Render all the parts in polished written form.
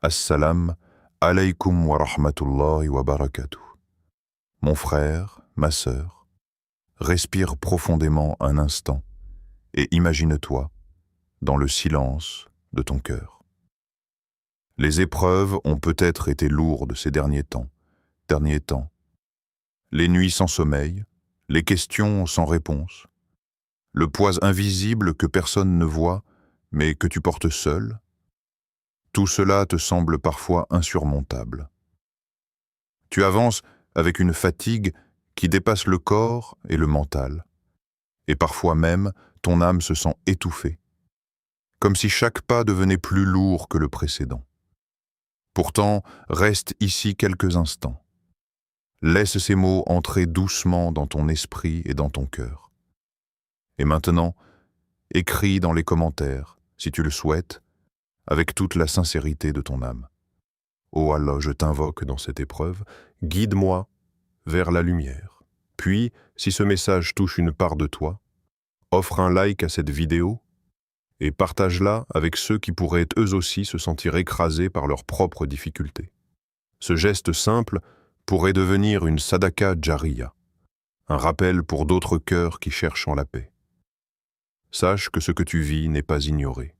Assalam alaykum wa rahmatullahi wa barakatuh. Mon frère, ma sœur, respire profondément un instant et imagine-toi dans le silence de ton cœur. Les épreuves ont peut-être été lourdes ces derniers temps. Les nuits sans sommeil, les questions sans réponse, le poids invisible que personne ne voit mais que tu portes seul. Tout cela te semble parfois insurmontable. Tu avances avec une fatigue qui dépasse le corps et le mental, et parfois même ton âme se sent étouffée, comme si chaque pas devenait plus lourd que le précédent. Pourtant, reste ici quelques instants. Laisse ces mots entrer doucement dans ton esprit et dans ton cœur. Et maintenant, écris dans les commentaires, si tu le souhaites, avec toute la sincérité de ton âme. Ô Allah, je t'invoque dans cette épreuve, guide-moi vers la lumière. Puis, si ce message touche une part de toi, offre un like à cette vidéo et partage-la avec ceux qui pourraient eux aussi se sentir écrasés par leurs propres difficultés. Ce geste simple pourrait devenir une sadaka jariya, un rappel pour d'autres cœurs qui cherchent en la paix. Sache que ce que tu vis n'est pas ignoré.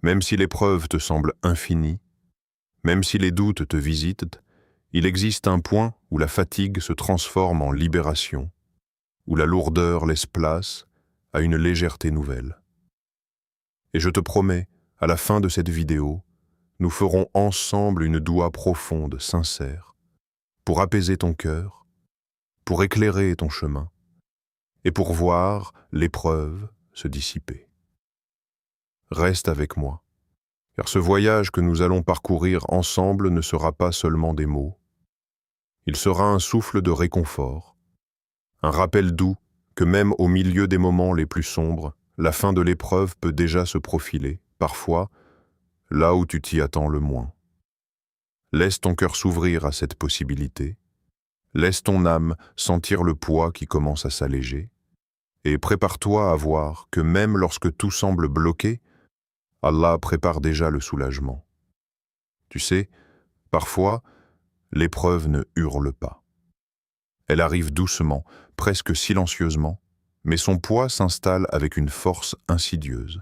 Même si l'épreuve te semble infinie, même si les doutes te visitent, il existe un point où la fatigue se transforme en libération, où la lourdeur laisse place à une légèreté nouvelle. Et je te promets, à la fin de cette vidéo, nous ferons ensemble une doua profonde, sincère, pour apaiser ton cœur, pour éclairer ton chemin, et pour voir l'épreuve se dissiper. Reste avec moi, car ce voyage que nous allons parcourir ensemble ne sera pas seulement des mots. Il sera un souffle de réconfort, un rappel doux que même au milieu des moments les plus sombres, la fin de l'épreuve peut déjà se profiler, parfois, là où tu t'y attends le moins. Laisse ton cœur s'ouvrir à cette possibilité, laisse ton âme sentir le poids qui commence à s'alléger, et prépare-toi à voir que même lorsque tout semble bloqué, Allah prépare déjà le soulagement. Tu sais, parfois, l'épreuve ne hurle pas. Elle arrive doucement, presque silencieusement, mais son poids s'installe avec une force insidieuse.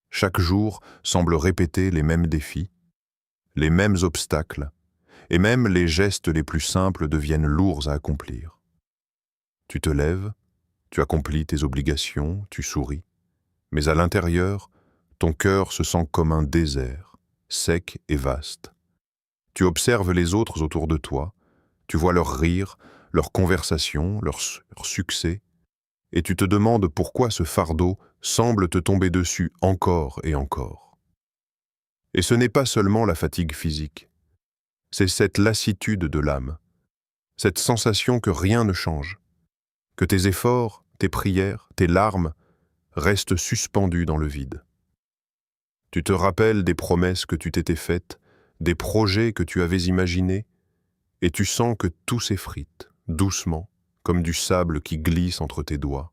Chaque jour semble répéter les mêmes défis, les mêmes obstacles, et même les gestes les plus simples deviennent lourds à accomplir. Tu te lèves, tu accomplis tes obligations, tu souris, mais à l'intérieur, ton cœur se sent comme un désert, sec et vaste. Tu observes les autres autour de toi, tu vois leurs rires, leurs conversations, leurs succès, et tu te demandes pourquoi ce fardeau semble te tomber dessus encore et encore. Et ce n'est pas seulement la fatigue physique, c'est cette lassitude de l'âme, cette sensation que rien ne change, que tes efforts, tes prières, tes larmes restent suspendus dans le vide. Tu te rappelles des promesses que tu t'étais faites, des projets que tu avais imaginés, et tu sens que tout s'effrite, doucement, comme du sable qui glisse entre tes doigts.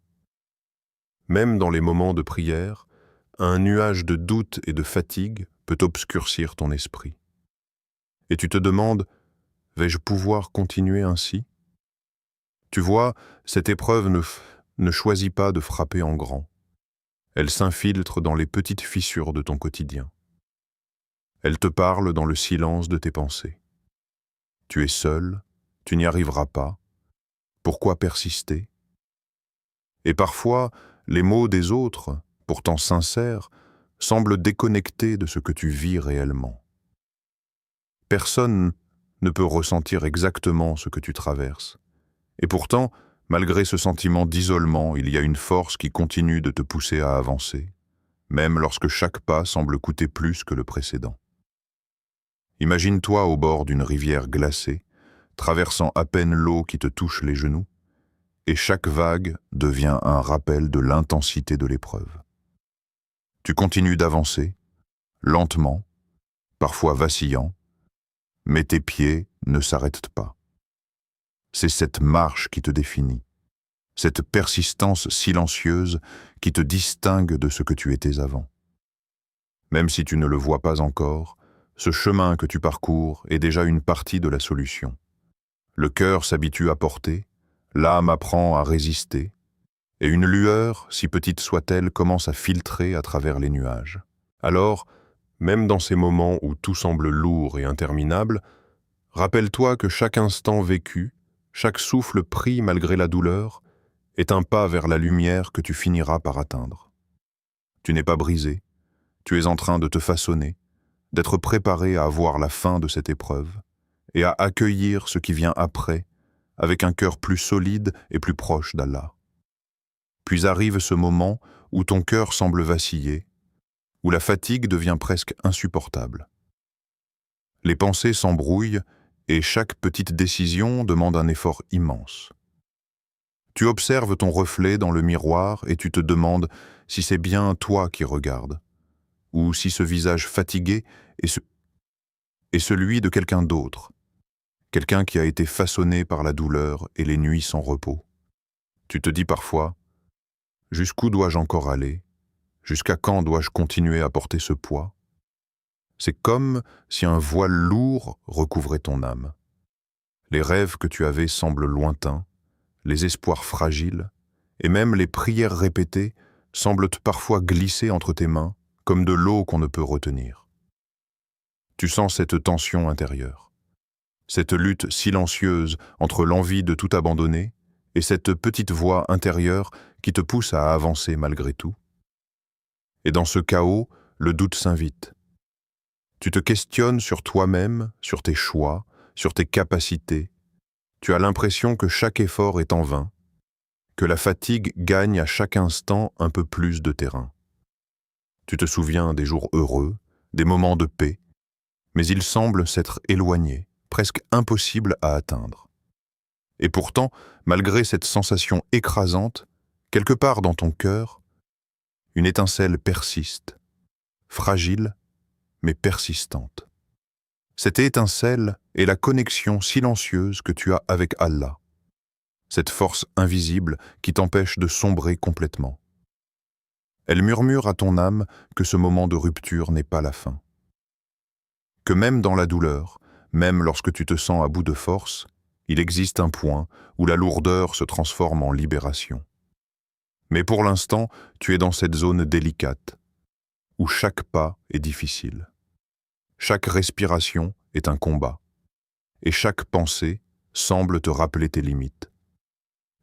Même dans les moments de prière, un nuage de doute et de fatigue peut obscurcir ton esprit. Et tu te demandes, vais-je pouvoir continuer ainsi? Tu vois, cette épreuve ne choisit pas de frapper en grand. Elle s'infiltre dans les petites fissures de ton quotidien. Elle te parle dans le silence de tes pensées. Tu es seul, tu n'y arriveras pas. Pourquoi persister? Et parfois, les mots des autres, pourtant sincères, semblent déconnectés de ce que tu vis réellement. Personne ne peut ressentir exactement ce que tu traverses. Et pourtant, malgré ce sentiment d'isolement, il y a une force qui continue de te pousser à avancer, même lorsque chaque pas semble coûter plus que le précédent. Imagine-toi au bord d'une rivière glacée, traversant à peine l'eau qui te touche les genoux, et chaque vague devient un rappel de l'intensité de l'épreuve. Tu continues d'avancer, lentement, parfois vacillant, mais tes pieds ne s'arrêtent pas. C'est cette marche qui te définit, cette persistance silencieuse qui te distingue de ce que tu étais avant. Même si tu ne le vois pas encore, ce chemin que tu parcours est déjà une partie de la solution. Le cœur s'habitue à porter, l'âme apprend à résister, et une lueur, si petite soit-elle, commence à filtrer à travers les nuages. Alors, même dans ces moments où tout semble lourd et interminable, rappelle-toi que chaque instant vécu, chaque souffle pris malgré la douleur, est un pas vers la lumière que tu finiras par atteindre. Tu n'es pas brisé, tu es en train de te façonner, d'être préparé à voir la fin de cette épreuve et à accueillir ce qui vient après avec un cœur plus solide et plus proche d'Allah. Puis arrive ce moment où ton cœur semble vaciller, où la fatigue devient presque insupportable. Les pensées s'embrouillent et chaque petite décision demande un effort immense. Tu observes ton reflet dans le miroir et tu te demandes si c'est bien toi qui regardes, ou si ce visage fatigué est celui de quelqu'un d'autre, quelqu'un qui a été façonné par la douleur et les nuits sans repos. Tu te dis parfois, jusqu'où dois-je encore aller? Jusqu'à quand dois-je continuer à porter ce poids? C'est comme si un voile lourd recouvrait ton âme. Les rêves que tu avais semblent lointains, les espoirs fragiles, et même les prières répétées semblent parfois glisser entre tes mains, comme de l'eau qu'on ne peut retenir. Tu sens cette tension intérieure, cette lutte silencieuse entre l'envie de tout abandonner et cette petite voix intérieure qui te pousse à avancer malgré tout. Et dans ce chaos, le doute s'invite. Tu te questionnes sur toi-même, sur tes choix, sur tes capacités. Tu as l'impression que chaque effort est en vain, que la fatigue gagne à chaque instant un peu plus de terrain. Tu te souviens des jours heureux, des moments de paix, mais ils semblent s'être éloignés, presque impossibles à atteindre. Et pourtant, malgré cette sensation écrasante, quelque part dans ton cœur, une étincelle persiste, fragile mais persistante. Cette étincelle est la connexion silencieuse que tu as avec Allah, cette force invisible qui t'empêche de sombrer complètement. Elle murmure à ton âme que ce moment de rupture n'est pas la fin. Que même dans la douleur, même lorsque tu te sens à bout de force, il existe un point où la lourdeur se transforme en libération. Mais pour l'instant, tu es dans cette zone délicate, où chaque pas est difficile. Chaque respiration est un combat, et chaque pensée semble te rappeler tes limites.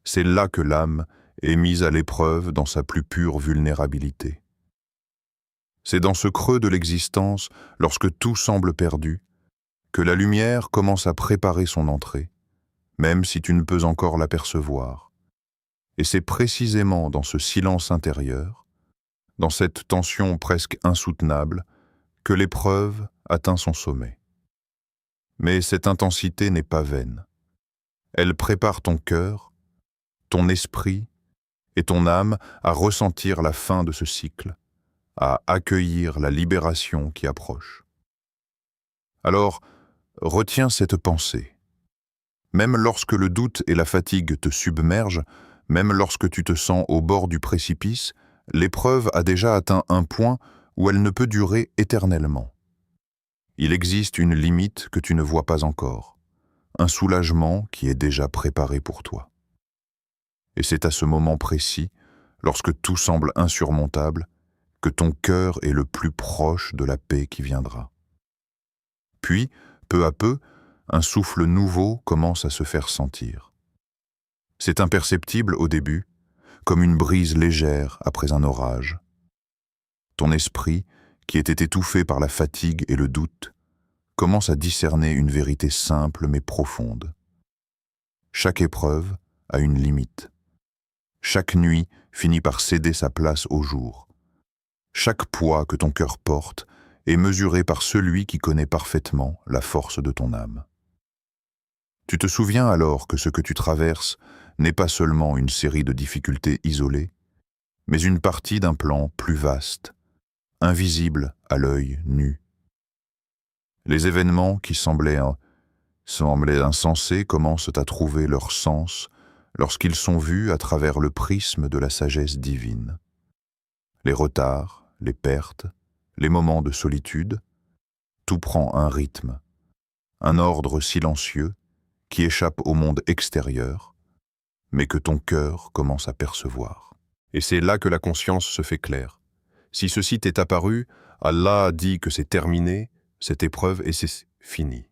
C'est là que l'âme est mise à l'épreuve dans sa plus pure vulnérabilité. C'est dans ce creux de l'existence, lorsque tout semble perdu, que la lumière commence à préparer son entrée, même si tu ne peux encore l'apercevoir. Et c'est précisément dans ce silence intérieur, dans cette tension presque insoutenable, que l'épreuve atteint son sommet. Mais cette intensité n'est pas vaine. Elle prépare ton cœur, ton esprit et ton âme à ressentir la fin de ce cycle, à accueillir la libération qui approche. Alors, retiens cette pensée. Même lorsque le doute et la fatigue te submergent, même lorsque tu te sens au bord du précipice, l'épreuve a déjà atteint un point où elle ne peut durer éternellement. Il existe une limite que tu ne vois pas encore, un soulagement qui est déjà préparé pour toi. Et c'est à ce moment précis, lorsque tout semble insurmontable, que ton cœur est le plus proche de la paix qui viendra. Puis, peu à peu, un souffle nouveau commence à se faire sentir. C'est imperceptible au début, comme une brise légère après un orage. Ton esprit, qui était étouffé par la fatigue et le doute, commence à discerner une vérité simple mais profonde. Chaque épreuve a une limite. Chaque nuit finit par céder sa place au jour. Chaque poids que ton cœur porte est mesuré par celui qui connaît parfaitement la force de ton âme. Tu te souviens alors que ce que tu traverses n'est pas seulement une série de difficultés isolées, mais une partie d'un plan plus vaste, invisible à l'œil nu. Les événements qui semblaient insensés commencent à trouver leur sens lorsqu'ils sont vus à travers le prisme de la sagesse divine. Les retards, les pertes, les moments de solitude, tout prend un rythme, un ordre silencieux qui échappe au monde extérieur, mais que ton cœur commence à percevoir. Et c'est là que la conscience se fait claire. Si ceci t'est apparu, Allah a dit que c'est terminé, cette épreuve, et c'est fini.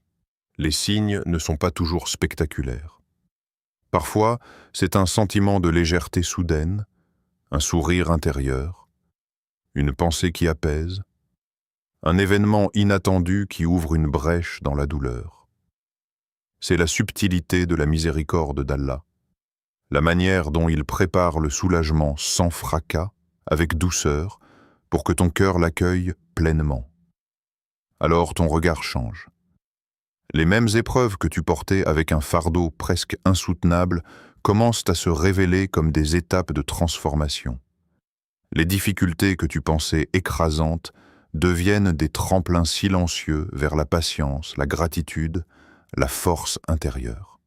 Les signes ne sont pas toujours spectaculaires. Parfois, c'est un sentiment de légèreté soudaine, un sourire intérieur, une pensée qui apaise, un événement inattendu qui ouvre une brèche dans la douleur. C'est la subtilité de la miséricorde d'Allah, la manière dont il prépare le soulagement sans fracas, avec douceur, pour que ton cœur l'accueille pleinement. Alors ton regard change. Les mêmes épreuves que tu portais avec un fardeau presque insoutenable commencent à se révéler comme des étapes de transformation. Les difficultés que tu pensais écrasantes deviennent des tremplins silencieux vers la patience, la gratitude, la force intérieure.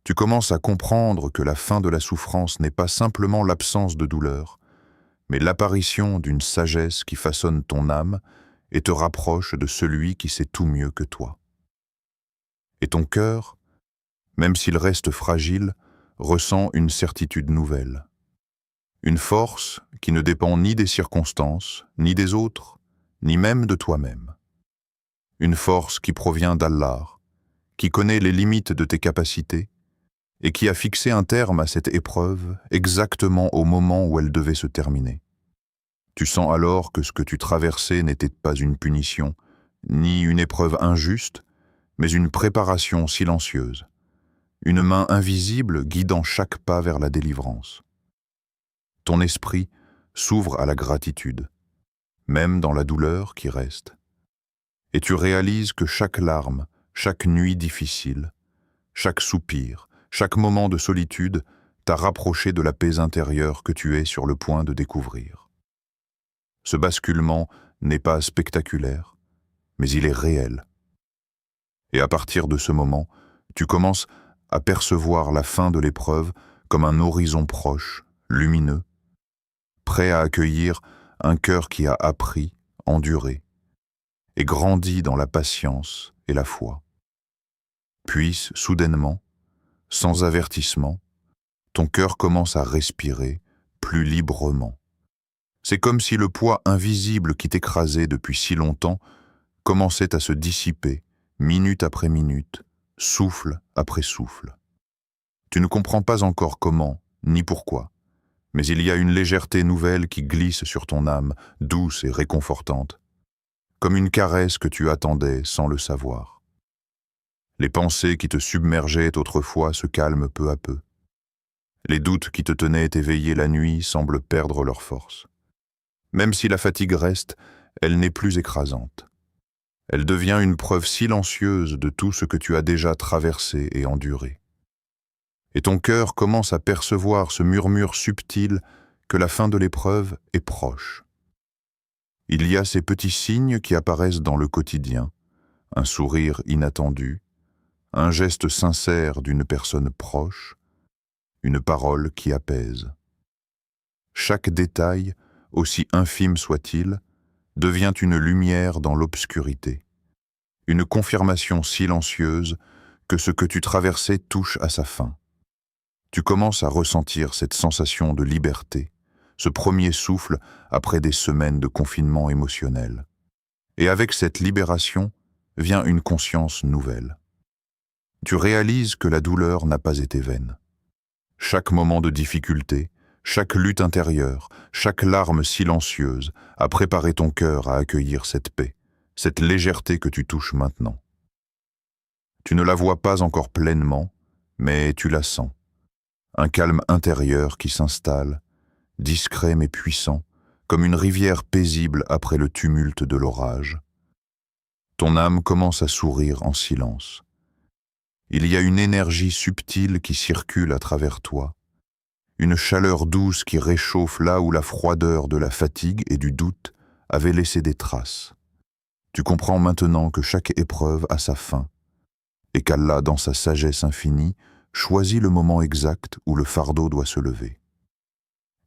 Tu commences à comprendre que la fin de la souffrance n'est pas simplement l'absence de douleur, mais l'apparition d'une sagesse qui façonne ton âme et te rapproche de celui qui sait tout mieux que toi. Et ton cœur, même s'il reste fragile, ressent une certitude nouvelle. Une force qui ne dépend ni des circonstances, ni des autres, ni même de toi-même. Une force qui provient d'Allah, qui connaît les limites de tes capacités et qui a fixé un terme à cette épreuve exactement au moment où elle devait se terminer. Tu sens alors que ce que tu traversais n'était pas une punition, ni une épreuve injuste, mais une préparation silencieuse, une main invisible guidant chaque pas vers la délivrance. Ton esprit s'ouvre à la gratitude, même dans la douleur qui reste. Et tu réalises que chaque larme, chaque nuit difficile, chaque soupir, chaque moment de solitude t'a rapproché de la paix intérieure que tu es sur le point de découvrir. Ce basculement n'est pas spectaculaire, mais il est réel. Et à partir de ce moment, tu commences à percevoir la fin de l'épreuve comme un horizon proche, lumineux, prêt à accueillir un cœur qui a appris, enduré, et grandi dans la patience et la foi. Puis, soudainement, sans avertissement, ton cœur commence à respirer plus librement. C'est comme si le poids invisible qui t'écrasait depuis si longtemps commençait à se dissiper, minute après minute, souffle après souffle. Tu ne comprends pas encore comment, ni pourquoi, mais il y a une légèreté nouvelle qui glisse sur ton âme, douce et réconfortante, comme une caresse que tu attendais sans le savoir. Les pensées qui te submergeaient autrefois se calment peu à peu. Les doutes qui te tenaient éveillé la nuit semblent perdre leur force. Même si la fatigue reste, elle n'est plus écrasante. Elle devient une preuve silencieuse de tout ce que tu as déjà traversé et enduré. Et ton cœur commence à percevoir ce murmure subtil que la fin de l'épreuve est proche. Il y a ces petits signes qui apparaissent dans le quotidien, un sourire inattendu, un geste sincère d'une personne proche, une parole qui apaise. Chaque détail, aussi infime soit-il, devient une lumière dans l'obscurité, une confirmation silencieuse que ce que tu traversais touche à sa fin. Tu commences à ressentir cette sensation de liberté, ce premier souffle après des semaines de confinement émotionnel. Et avec cette libération vient une conscience nouvelle. Tu réalises que la douleur n'a pas été vaine. Chaque moment de difficulté, chaque lutte intérieure, chaque larme silencieuse a préparé ton cœur à accueillir cette paix, cette légèreté que tu touches maintenant. Tu ne la vois pas encore pleinement, mais tu la sens. Un calme intérieur qui s'installe, discret mais puissant, comme une rivière paisible après le tumulte de l'orage. Ton âme commence à sourire en silence. Il y a une énergie subtile qui circule à travers toi, une chaleur douce qui réchauffe là où la froideur de la fatigue et du doute avait laissé des traces. Tu comprends maintenant que chaque épreuve a sa fin, et qu'Allah, dans sa sagesse infinie, choisit le moment exact où le fardeau doit se lever.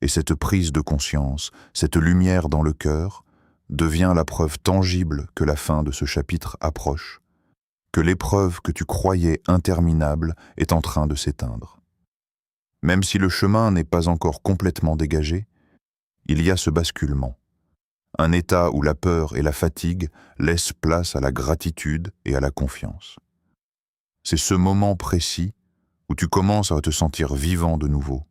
Et cette prise de conscience, cette lumière dans le cœur, devient la preuve tangible que la fin de ce chapitre approche, que l'épreuve que tu croyais interminable est en train de s'éteindre. Même si le chemin n'est pas encore complètement dégagé, il y a ce basculement, un état où la peur et la fatigue laissent place à la gratitude et à la confiance. C'est ce moment précis où tu commences à te sentir vivant de nouveau,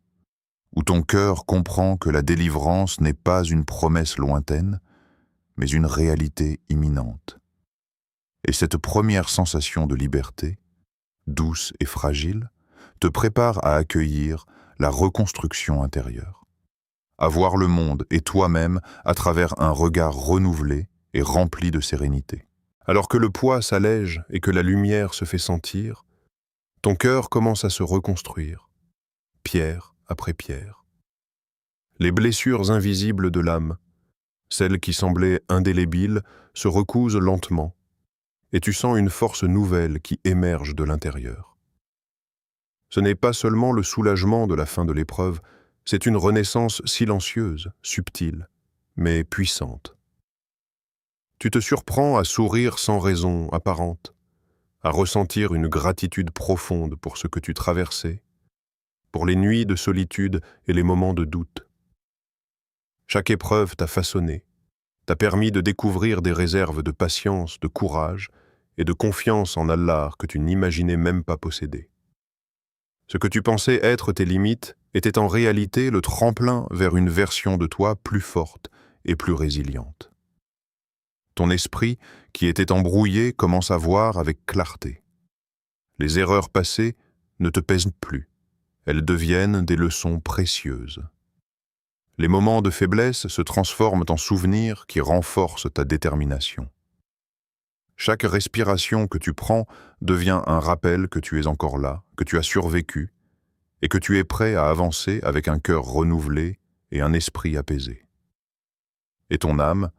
où ton cœur comprend que la délivrance n'est pas une promesse lointaine, mais une réalité imminente. Et cette première sensation de liberté, douce et fragile, te prépare à accueillir la reconstruction intérieure, à voir le monde et toi-même à travers un regard renouvelé et rempli de sérénité. Alors que le poids s'allège et que la lumière se fait sentir, ton cœur commence à se reconstruire, pierre après pierre. Les blessures invisibles de l'âme, celles qui semblaient indélébiles, se recousent lentement, et tu sens une force nouvelle qui émerge de l'intérieur. Ce n'est pas seulement le soulagement de la fin de l'épreuve, c'est une renaissance silencieuse, subtile, mais puissante. Tu te surprends à sourire sans raison apparente, à ressentir une gratitude profonde pour ce que tu traversais, pour les nuits de solitude et les moments de doute. Chaque épreuve t'a façonné, t'a permis de découvrir des réserves de patience, de courage et de confiance en Allah que tu n'imaginais même pas posséder. Ce que tu pensais être tes limites était en réalité le tremplin vers une version de toi plus forte et plus résiliente. Ton esprit, qui était embrouillé, commence à voir avec clarté. Les erreurs passées ne te pèsent plus, elles deviennent des leçons précieuses. Les moments de faiblesse se transforment en souvenirs qui renforcent ta détermination. Chaque respiration que tu prends devient un rappel que tu es encore là, que tu as survécu, et que tu es prêt à avancer avec un cœur renouvelé et un esprit apaisé. Et ton âme,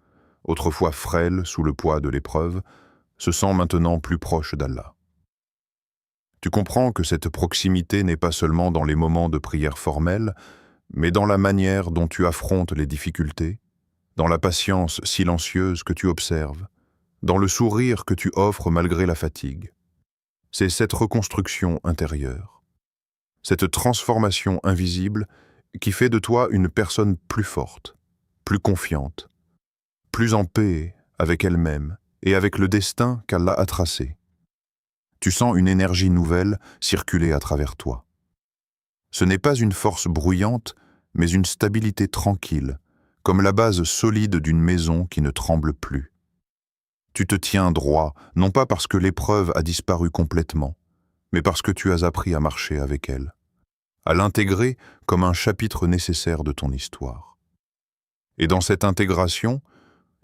autrefois frêle sous le poids de l'épreuve, se sent maintenant plus proche d'Allah. Tu comprends que cette proximité n'est pas seulement dans les moments de prière formelle, mais dans la manière dont tu affrontes les difficultés, dans la patience silencieuse que tu observes, dans le sourire que tu offres malgré la fatigue. C'est cette reconstruction intérieure, cette transformation invisible qui fait de toi une personne plus forte, plus confiante, plus en paix avec elle-même et avec le destin qu'Allah a tracé. Tu sens une énergie nouvelle circuler à travers toi. Ce n'est pas une force bruyante, mais une stabilité tranquille, comme la base solide d'une maison qui ne tremble plus. Tu te tiens droit, non pas parce que l'épreuve a disparu complètement, mais parce que tu as appris à marcher avec elle, à l'intégrer comme un chapitre nécessaire de ton histoire. Et dans cette intégration,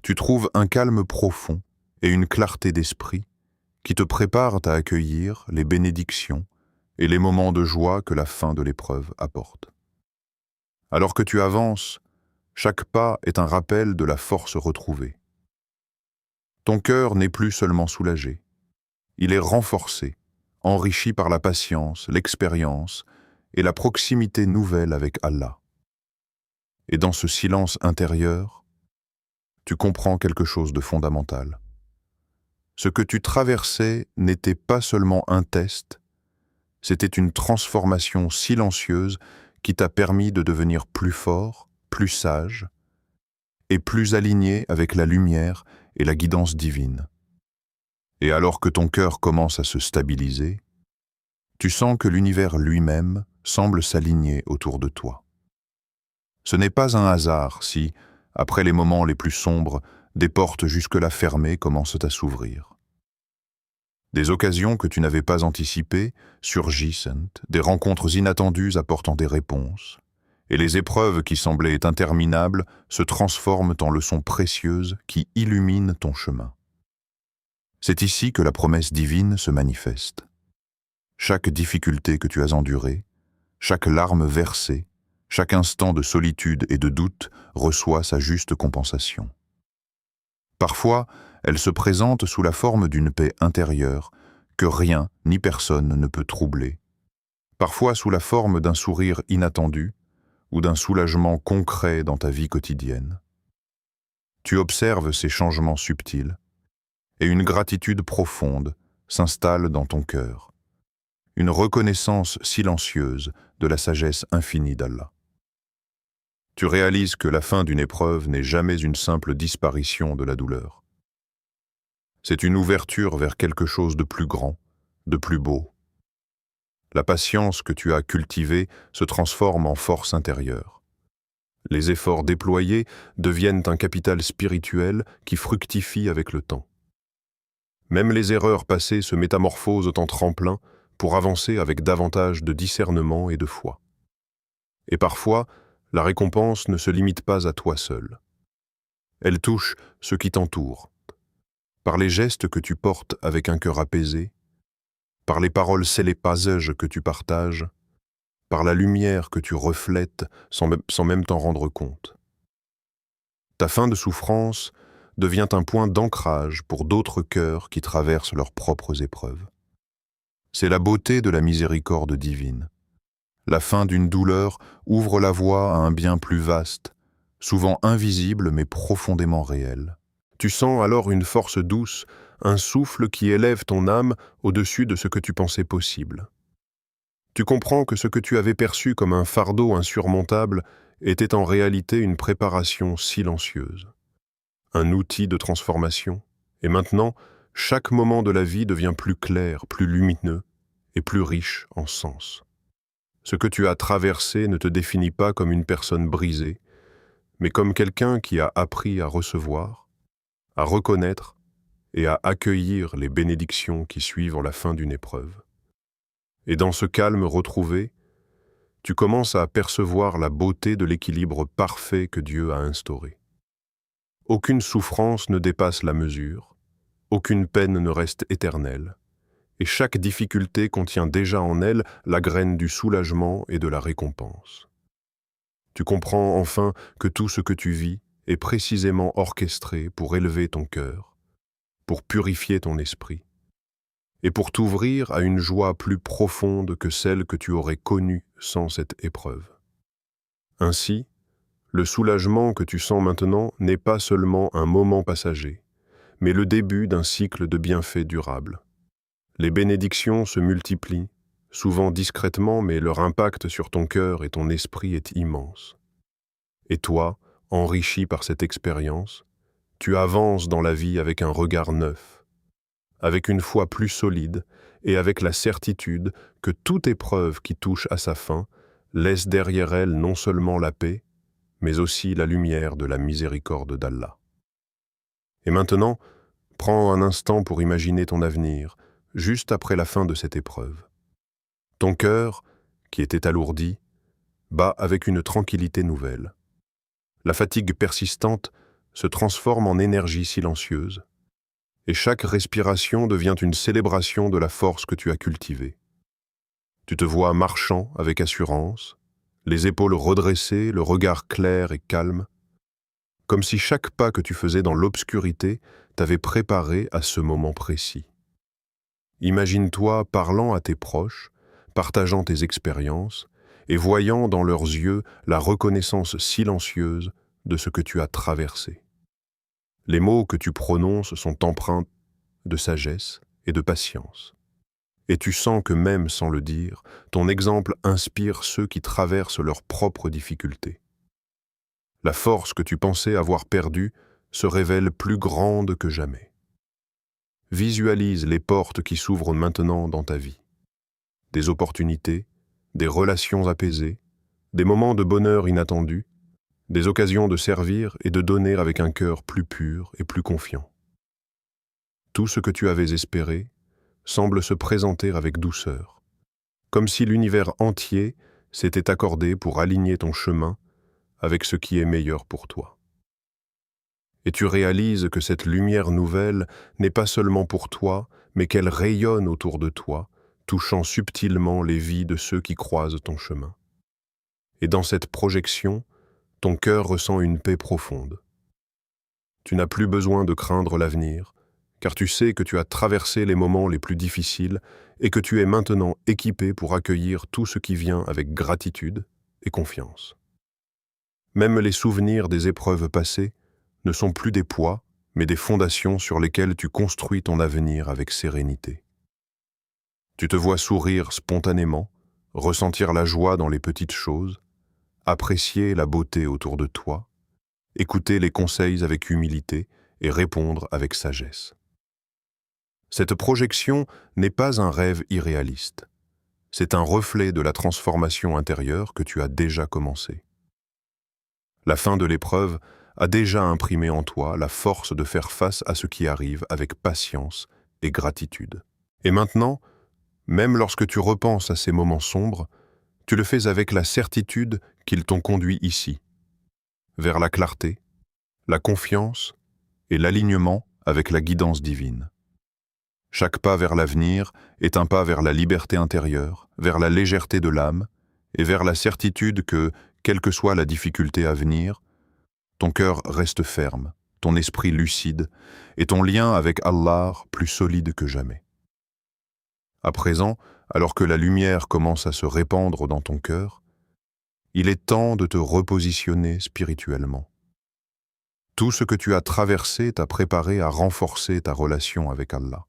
tu trouves un calme profond et une clarté d'esprit qui te préparent à accueillir les bénédictions et les moments de joie que la fin de l'épreuve apporte. Alors que tu avances, chaque pas est un rappel de la force retrouvée. Ton cœur n'est plus seulement soulagé, il est renforcé, enrichi par la patience, l'expérience et la proximité nouvelle avec Allah. Et dans ce silence intérieur, tu comprends quelque chose de fondamental. Ce que tu traversais n'était pas seulement un test, c'était une transformation silencieuse qui t'a permis de devenir plus fort, plus sage et plus aligné avec la lumière et la guidance divine. Et alors que ton cœur commence à se stabiliser, tu sens que l'univers lui-même semble s'aligner autour de toi. Ce n'est pas un hasard si, après les moments les plus sombres, des portes jusque-là fermées commencent à s'ouvrir. Des occasions que tu n'avais pas anticipées surgissent, des rencontres inattendues apportant des réponses, et les épreuves qui semblaient interminables se transforment en leçons précieuses qui illuminent ton chemin. C'est ici que la promesse divine se manifeste. Chaque difficulté que tu as endurée, chaque larme versée, chaque instant de solitude et de doute reçoit sa juste compensation. Parfois, elle se présente sous la forme d'une paix intérieure que rien ni personne ne peut troubler. Parfois sous la forme d'un sourire inattendu ou d'un soulagement concret dans ta vie quotidienne. Tu observes ces changements subtils, et une gratitude profonde s'installe dans ton cœur, une reconnaissance silencieuse de la sagesse infinie d'Allah. Tu réalises que la fin d'une épreuve n'est jamais une simple disparition de la douleur. C'est une ouverture vers quelque chose de plus grand, de plus beau. La patience que tu as cultivée se transforme en force intérieure. Les efforts déployés deviennent un capital spirituel qui fructifie avec le temps. Même les erreurs passées se métamorphosent en tremplin pour avancer avec davantage de discernement et de foi. Et parfois, la récompense ne se limite pas à toi seul. Elle touche ceux qui t'entourent, par les gestes que tu portes avec un cœur apaisé, par les paroles célépaseuses que tu partages, par la lumière que tu reflètes sans même t'en rendre compte. Ta fin de souffrance devient un point d'ancrage pour d'autres cœurs qui traversent leurs propres épreuves. C'est la beauté de la miséricorde divine. La fin d'une douleur ouvre la voie à un bien plus vaste, souvent invisible mais profondément réel. Tu sens alors une force douce, un souffle qui élève ton âme au-dessus de ce que tu pensais possible. Tu comprends que ce que tu avais perçu comme un fardeau insurmontable était en réalité une préparation silencieuse, un outil de transformation, et maintenant, chaque moment de la vie devient plus clair, plus lumineux et plus riche en sens. Ce que tu as traversé ne te définit pas comme une personne brisée, mais comme quelqu'un qui a appris à recevoir, à reconnaître et à accueillir les bénédictions qui suivent la fin d'une épreuve. Et dans ce calme retrouvé, tu commences à percevoir la beauté de l'équilibre parfait que Dieu a instauré. Aucune souffrance ne dépasse la mesure, aucune peine ne reste éternelle, et chaque difficulté contient déjà en elle la graine du soulagement et de la récompense. Tu comprends enfin que tout ce que tu vis est précisément orchestré pour élever ton cœur, pour purifier ton esprit, et pour t'ouvrir à une joie plus profonde que celle que tu aurais connue sans cette épreuve. Ainsi, le soulagement que tu sens maintenant n'est pas seulement un moment passager, mais le début d'un cycle de bienfaits durables. Les bénédictions se multiplient, souvent discrètement, mais leur impact sur ton cœur et ton esprit est immense. Et toi, enrichi par cette expérience, tu avances dans la vie avec un regard neuf, avec une foi plus solide et avec la certitude que toute épreuve qui touche à sa fin laisse derrière elle non seulement la paix, mais aussi la lumière de la miséricorde d'Allah. Et maintenant, prends un instant pour imaginer ton avenir, juste après la fin de cette épreuve. Ton cœur, qui était alourdi, bat avec une tranquillité nouvelle. La fatigue persistante se transforme en énergie silencieuse, et chaque respiration devient une célébration de la force que tu as cultivée. Tu te vois marchant avec assurance, les épaules redressées, le regard clair et calme, comme si chaque pas que tu faisais dans l'obscurité t'avait préparé à ce moment précis. Imagine-toi parlant à tes proches, partageant tes expériences et voyant dans leurs yeux la reconnaissance silencieuse de ce que tu as traversé. Les mots que tu prononces sont empreints de sagesse et de patience. Et tu sens que même sans le dire, ton exemple inspire ceux qui traversent leurs propres difficultés. La force que tu pensais avoir perdue se révèle plus grande que jamais. Visualise les portes qui s'ouvrent maintenant dans ta vie. Des opportunités, des relations apaisées, des moments de bonheur inattendus, des occasions de servir et de donner avec un cœur plus pur et plus confiant. Tout ce que tu avais espéré semble se présenter avec douceur, comme si l'univers entier s'était accordé pour aligner ton chemin avec ce qui est meilleur pour toi. Et tu réalises que cette lumière nouvelle n'est pas seulement pour toi, mais qu'elle rayonne autour de toi, touchant subtilement les vies de ceux qui croisent ton chemin. Et dans cette projection, ton cœur ressent une paix profonde. Tu n'as plus besoin de craindre l'avenir, car tu sais que tu as traversé les moments les plus difficiles et que tu es maintenant équipé pour accueillir tout ce qui vient avec gratitude et confiance. Même les souvenirs des épreuves passées ne sont plus des poids, mais des fondations sur lesquelles tu construis ton avenir avec sérénité. Tu te vois sourire spontanément, ressentir la joie dans les petites choses, apprécier la beauté autour de toi, écouter les conseils avec humilité et répondre avec sagesse. Cette projection n'est pas un rêve irréaliste. C'est un reflet de la transformation intérieure que tu as déjà commencée. La fin de l'épreuve a déjà imprimé en toi la force de faire face à ce qui arrive avec patience et gratitude. Et maintenant, même lorsque tu repenses à ces moments sombres, tu le fais avec la certitude qu'ils t'ont conduit ici, vers la clarté, la confiance et l'alignement avec la guidance divine. Chaque pas vers l'avenir est un pas vers la liberté intérieure, vers la légèreté de l'âme et vers la certitude que, quelle que soit la difficulté à venir, ton cœur reste ferme, ton esprit lucide et ton lien avec Allah plus solide que jamais. À présent, alors que la lumière commence à se répandre dans ton cœur, il est temps de te repositionner spirituellement. Tout ce que tu as traversé t'a préparé à renforcer ta relation avec Allah.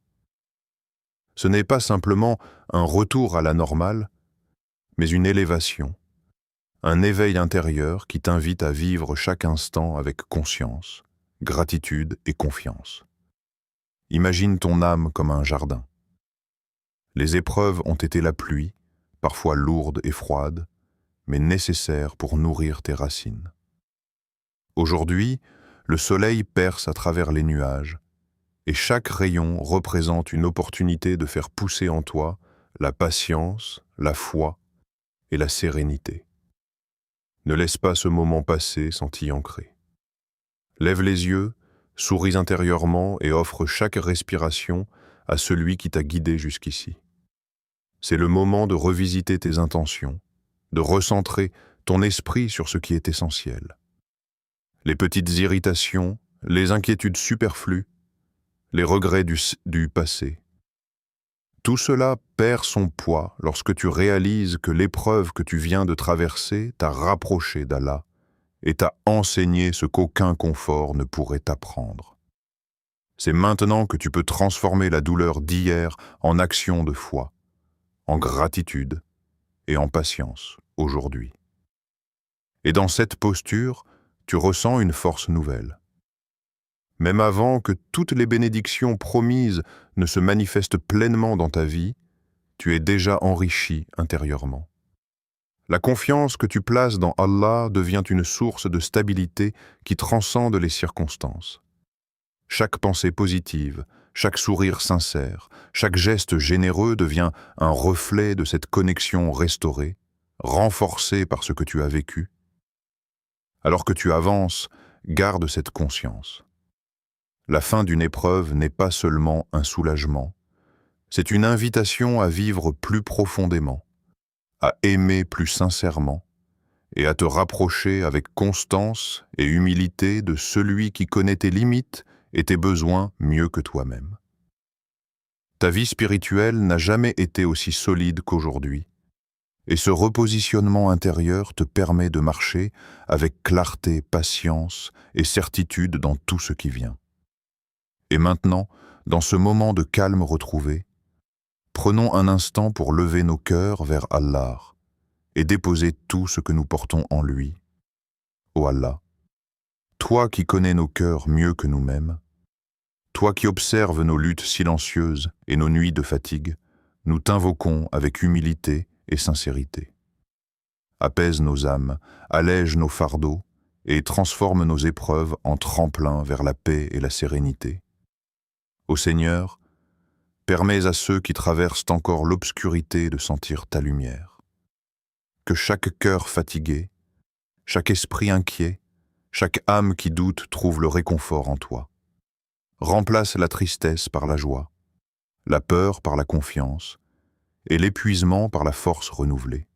Ce n'est pas simplement un retour à la normale, mais une élévation, un éveil intérieur qui t'invite à vivre chaque instant avec conscience, gratitude et confiance. Imagine ton âme comme un jardin. Les épreuves ont été la pluie, parfois lourde et froide, mais nécessaire pour nourrir tes racines. Aujourd'hui, le soleil perce à travers les nuages, et chaque rayon représente une opportunité de faire pousser en toi la patience, la foi et la sérénité. Ne laisse pas ce moment passer sans t'y ancrer. Lève les yeux, souris intérieurement et offre chaque respiration à celui qui t'a guidé jusqu'ici. C'est le moment de revisiter tes intentions, de recentrer ton esprit sur ce qui est essentiel. Les petites irritations, les inquiétudes superflues, les regrets du passé. Tout cela perd son poids lorsque tu réalises que l'épreuve que tu viens de traverser t'a rapproché d'Allah et t'a enseigné ce qu'aucun confort ne pourrait t'apprendre. C'est maintenant que tu peux transformer la douleur d'hier en action de foi, en gratitude et en patience aujourd'hui. Et dans cette posture, tu ressens une force nouvelle. Même avant que toutes les bénédictions promises ne se manifestent pleinement dans ta vie, tu es déjà enrichi intérieurement. La confiance que tu places dans Allah devient une source de stabilité qui transcende les circonstances. Chaque pensée positive, chaque sourire sincère, chaque geste généreux devient un reflet de cette connexion restaurée, renforcée par ce que tu as vécu. Alors que tu avances, garde cette conscience. La fin d'une épreuve n'est pas seulement un soulagement, c'est une invitation à vivre plus profondément, à aimer plus sincèrement et à te rapprocher avec constance et humilité de celui qui connaît tes limites et tes besoins mieux que toi-même. Ta vie spirituelle n'a jamais été aussi solide qu'aujourd'hui, et ce repositionnement intérieur te permet de marcher avec clarté, patience et certitude dans tout ce qui vient. Et maintenant, dans ce moment de calme retrouvé, prenons un instant pour lever nos cœurs vers Allah et déposer tout ce que nous portons en lui. Ô Allah, toi qui connais nos cœurs mieux que nous-mêmes, toi qui observes nos luttes silencieuses et nos nuits de fatigue, nous t'invoquons avec humilité et sincérité. Apaise nos âmes, allège nos fardeaux et transforme nos épreuves en tremplin vers la paix et la sérénité. Ô Seigneur, permets à ceux qui traversent encore l'obscurité de sentir ta lumière. Que chaque cœur fatigué, chaque esprit inquiet, chaque âme qui doute trouve le réconfort en toi. Remplace la tristesse par la joie, la peur par la confiance et l'épuisement par la force renouvelée.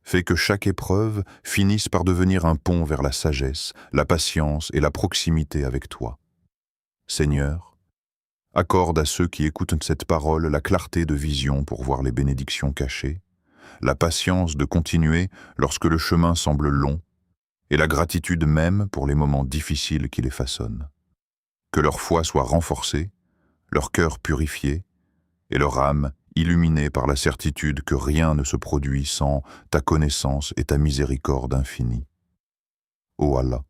Fais que chaque épreuve finisse par devenir un pont vers la sagesse, la patience et la proximité avec toi. Seigneur, accorde à ceux qui écoutent cette parole la clarté de vision pour voir les bénédictions cachées, la patience de continuer lorsque le chemin semble long, et la gratitude même pour les moments difficiles qui les façonnent. Que leur foi soit renforcée, leur cœur purifié, et leur âme illuminée par la certitude que rien ne se produit sans ta connaissance et ta miséricorde infinie. Ô Allah,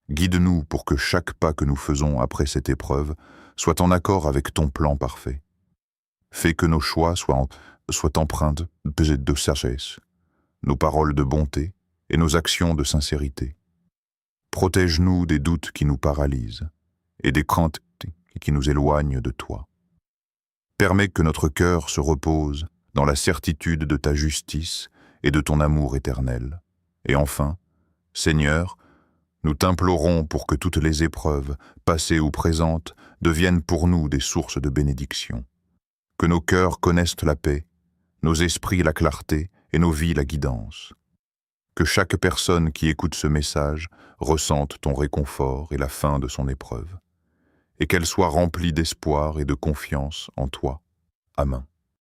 guide-nous pour que chaque pas que nous faisons après cette épreuve soit en accord avec ton plan parfait. Fais que nos choix soient empreintes de sagesse, nos paroles de bonté et nos actions de sincérité. Protège-nous des doutes qui nous paralysent et des craintes qui nous éloignent de toi. Permets que notre cœur se repose dans la certitude de ta justice et de ton amour éternel. Et enfin, Seigneur, nous t'implorons pour que toutes les épreuves, passées ou présentes, deviennent pour nous des sources de bénédiction. Que nos cœurs connaissent la paix, nos esprits la clarté et nos vies la guidance. Que chaque personne qui écoute ce message ressente ton réconfort et la fin de son épreuve, et qu'elle soit remplie d'espoir et de confiance en toi. Amen.